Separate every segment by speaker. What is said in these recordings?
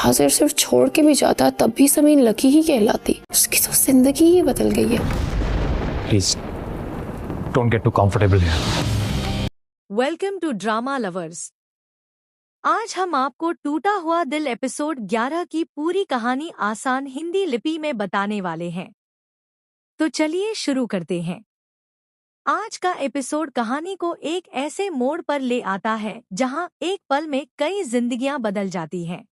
Speaker 1: हाजिर सिर्फ छोड़ के भी जाता तब भी समीन लकी ही कहलाती। उसकी तो जिंदगी ही बदल गई है।
Speaker 2: Please don't get too comfortable here.
Speaker 3: Welcome to drama lovers. आज हम आपको टूटा हुआ दिल एपिसोड 11 की पूरी कहानी आसान हिंदी लिपि में बताने वाले हैं। तो चलिए शुरू करते हैं। आज का एपिसोड कहानी को एक ऐसे मोड़ पर ले आता है जहां एक पल में कई जिंदगियां बदल जाती हैं।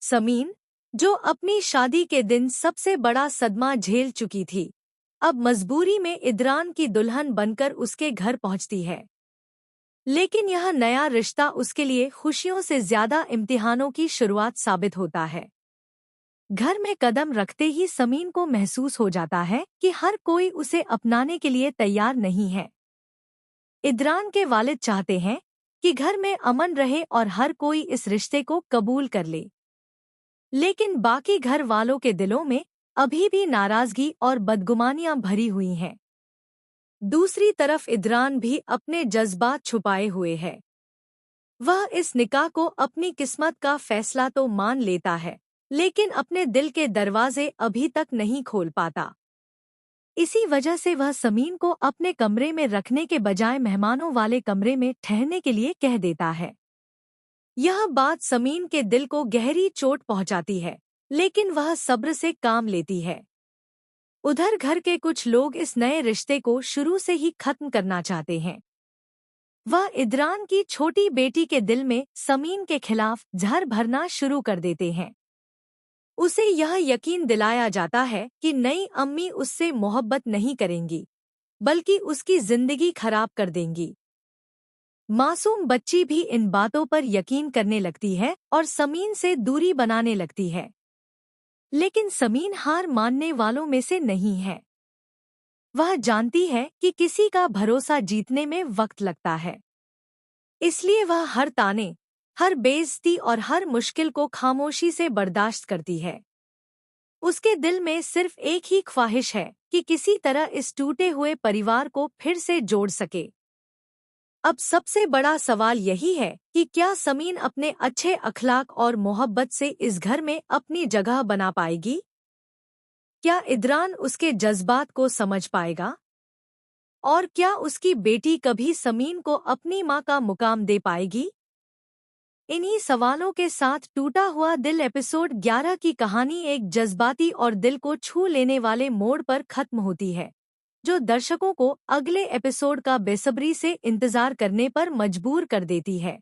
Speaker 3: समीन, जो अपनी शादी के दिन सबसे बड़ा सदमा झेल चुकी थी, अब मजबूरी में इदरान की दुल्हन बनकर उसके घर पहुंचती है। लेकिन यह नया रिश्ता उसके लिए खुशियों से ज्यादा इम्तिहानों की शुरुआत साबित होता है। घर में कदम रखते ही समीन को महसूस हो जाता है कि हर कोई उसे अपनाने के लिए तैयार नहीं है। इदरान के वालिद चाहते हैं कि घर में अमन रहे और हर कोई इस रिश्ते को कबूल कर ले, लेकिन बाकी घर वालों के दिलों में अभी भी नाराजगी और बदगुमानियां भरी हुई हैं। दूसरी तरफ इदरान भी अपने जज्बात छुपाए हुए है। वह इस निकाह को अपनी किस्मत का फैसला तो मान लेता है, लेकिन अपने दिल के दरवाजे अभी तक नहीं खोल पाता। इसी वजह से वह समीन को अपने कमरे में रखने के बजाय मेहमानों वाले कमरे में ठहरने के लिए कह देता है। यह बात समीन के दिल को गहरी चोट पहुंचाती है, लेकिन वह सब्र से काम लेती है। उधर घर के कुछ लोग इस नए रिश्ते को शुरू से ही खत्म करना चाहते हैं। वह इदरान की छोटी बेटी के दिल में समीन के खिलाफ जहर भरना शुरू कर देते हैं। उसे यह यकीन दिलाया जाता है कि नई अम्मी उससे मोहब्बत नहीं करेंगी, बल्कि उसकी जिंदगी खराब कर देंगी। मासूम बच्ची भी इन बातों पर यकीन करने लगती है और समीन से दूरी बनाने लगती है। लेकिन समीन हार मानने वालों में से नहीं है। वह जानती है कि किसी का भरोसा जीतने में वक्त लगता है, इसलिए वह हर ताने, हर बेइज्जती और हर मुश्किल को खामोशी से बर्दाश्त करती है। उसके दिल में सिर्फ एक ही ख्वाहिश है कि किसी तरह इस टूटे हुए परिवार को फिर से जोड़ सके। अब सबसे बड़ा सवाल यही है कि क्या समीन अपने अच्छे अखलाक और मोहब्बत से इस घर में अपनी जगह बना पाएगी? क्या इदरान उसके जज्बात को समझ पाएगा? और क्या उसकी बेटी कभी समीन को अपनी मां का मुकाम दे पाएगी? इन्हीं सवालों के साथ टूटा हुआ दिल एपिसोड 11 की कहानी एक जज्बाती और दिल को छू लेने वाले मोड़ पर खत्म होती है, जो दर्शकों को अगले एपिसोड का बेसब्री से इंतजार करने पर मजबूर कर देती है।